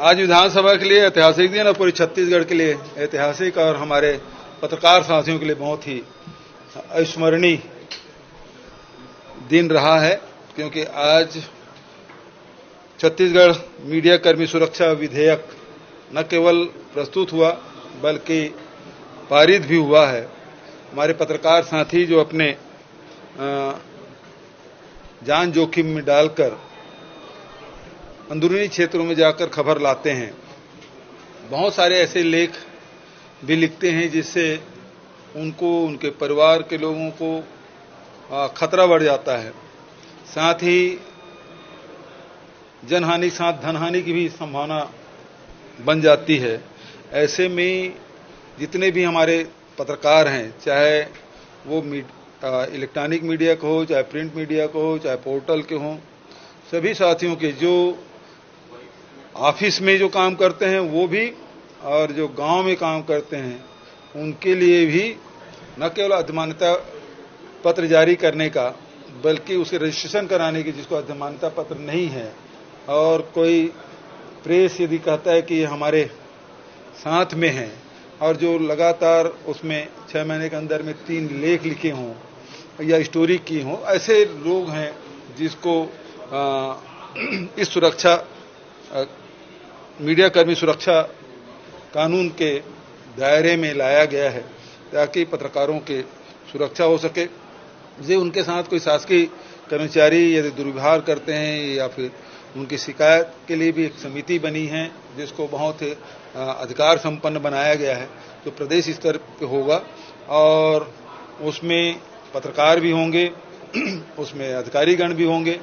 आज विधानसभा के लिए ऐतिहासिक दिन और पूरे छत्तीसगढ़ के लिए ऐतिहासिक और हमारे पत्रकार साथियों के लिए बहुत ही अविस्मरणीय दिन रहा है, क्योंकि आज छत्तीसगढ़ मीडिया कर्मी सुरक्षा विधेयक न केवल प्रस्तुत हुआ बल्कि पारित भी हुआ है। हमारे पत्रकार साथी जो अपने जान जोखिम में डालकर अंदरूनी क्षेत्रों में जाकर खबर लाते हैं, बहुत सारे ऐसे लेख भी लिखते हैं जिससे उनको, उनके परिवार के लोगों को खतरा बढ़ जाता है। साथ ही जनहानि के साथ धनहानि की भी संभावना बन जाती है। ऐसे में जितने भी हमारे पत्रकार हैं, चाहे वो इलेक्ट्रॉनिक मीडिया को हो, चाहे प्रिंट मीडिया को हो, चाहे पोर्टल के हों, सभी साथियों के जो ऑफिस में जो काम करते हैं वो भी और जो गांव में काम करते हैं उनके लिए भी न केवल अधिमान्यता पत्र जारी करने का बल्कि उसे रजिस्ट्रेशन कराने की, जिसको अधिमान्यता पत्र नहीं है, और कोई प्रेस यदि कहता है कि हमारे साथ में है और जो लगातार उसमें 6 महीने के अंदर में 3 लेख लिखे हों या स्टोरी की हों, ऐसे लोग हैं जिसको इस सुरक्षा मीडिया कर्मी सुरक्षा कानून के दायरे में लाया गया है ताकि पत्रकारों के सुरक्षा हो सके। यदि उनके साथ कोई शासकीय कर्मचारी यदि दुर्व्यवहार करते हैं या फिर उनकी शिकायत के लिए भी एक समिति बनी है जिसको बहुत अधिकार संपन्न बनाया गया है, तो प्रदेश स्तर पे होगा और उसमें पत्रकार भी होंगे, उसमें अधिकारीगण भी होंगे।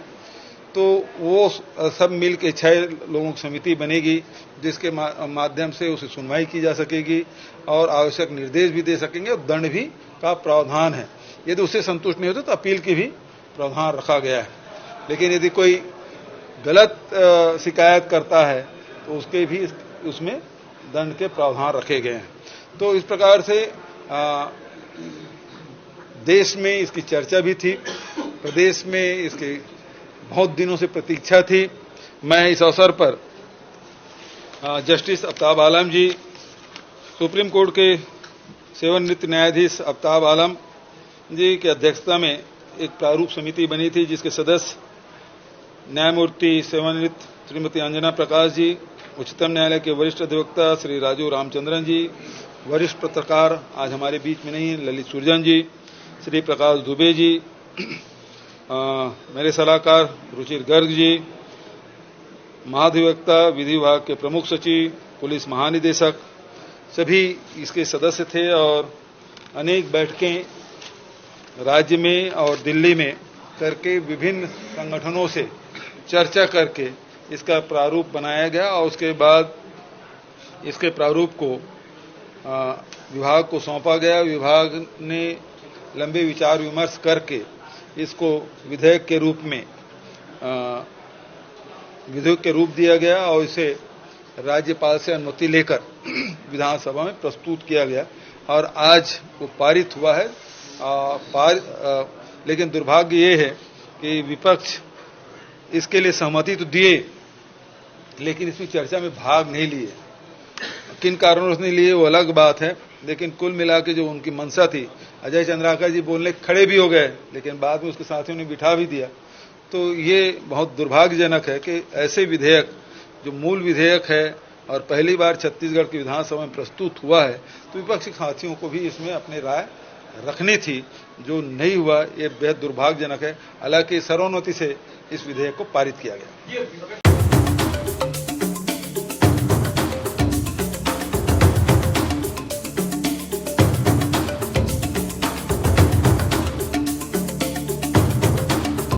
तो वो सब मिल के 6 लोगों की समिति बनेगी जिसके माध्यम से उसे सुनवाई की जा सकेगी और आवश्यक निर्देश भी दे सकेंगे और दंड भी का प्रावधान है। यदि उससे संतुष्ट नहीं होते तो अपील की भी प्रावधान रखा गया है। लेकिन यदि कोई गलत शिकायत करता है तो उसके भी उसमें दंड के प्रावधान रखे गए हैं। तो इस प्रकार से देश में इसकी चर्चा भी थी, प्रदेश में इसकी बहुत दिनों से प्रतीक्षा थी। मैं इस अवसर पर जस्टिस आफ्ताब आलम जी, सुप्रीम कोर्ट के सेवानिवृत्त न्यायाधीश आफ्ताब आलम जी की अध्यक्षता में एक प्रारूप समिति बनी थी जिसके सदस्य न्यायमूर्ति सेवानिवृत्त श्रीमती अंजना प्रकाश जी, उच्चतम न्यायालय के वरिष्ठ अधिवक्ता श्री राजू रामचंद्रन जी, वरिष्ठ पत्रकार आज हमारे बीच में नहीं है ललित सुरजन जी, श्री प्रकाश दुबे जी, मेरे सलाहकार रुचिर गर्ग जी, महाधिवक्ता विधि विभाग के प्रमुख सचिव, पुलिस महानिदेशक, सभी इसके सदस्य थे और अनेक बैठकें राज्य में और दिल्ली में करके विभिन्न संगठनों से चर्चा करके इसका प्रारूप बनाया गया और उसके बाद इसके प्रारूप को विभाग को सौंपा गया। विभाग ने लंबे विचार विमर्श करके इसको विधेयक के रूप दिया गया और इसे राज्यपाल से अनुमति लेकर विधानसभा में प्रस्तुत किया गया और आज वो पारित हुआ है। लेकिन दुर्भाग्य ये है कि विपक्ष इसके लिए सहमति तो दिए लेकिन इसमें चर्चा में भाग नहीं लिए। किन कारणों से नहीं लिए वो अलग बात है, लेकिन कुल मिला के जो उनकी मंशा थी, अजय चंद्राकर जी बोलने खड़े भी हो गए लेकिन बाद में उसके साथियों ने बिठा भी दिया। तो ये बहुत दुर्भाग्यजनक है कि ऐसे विधेयक जो मूल विधेयक है और पहली बार छत्तीसगढ़ की विधानसभा में प्रस्तुत हुआ है, तो विपक्षी साथियों को भी इसमें अपनी राय रखनी थी, जो नहीं हुआ। ये बेहद दुर्भाग्यजनक है। हालांकि सर्वोन्नति से इस विधेयक को पारित किया गया।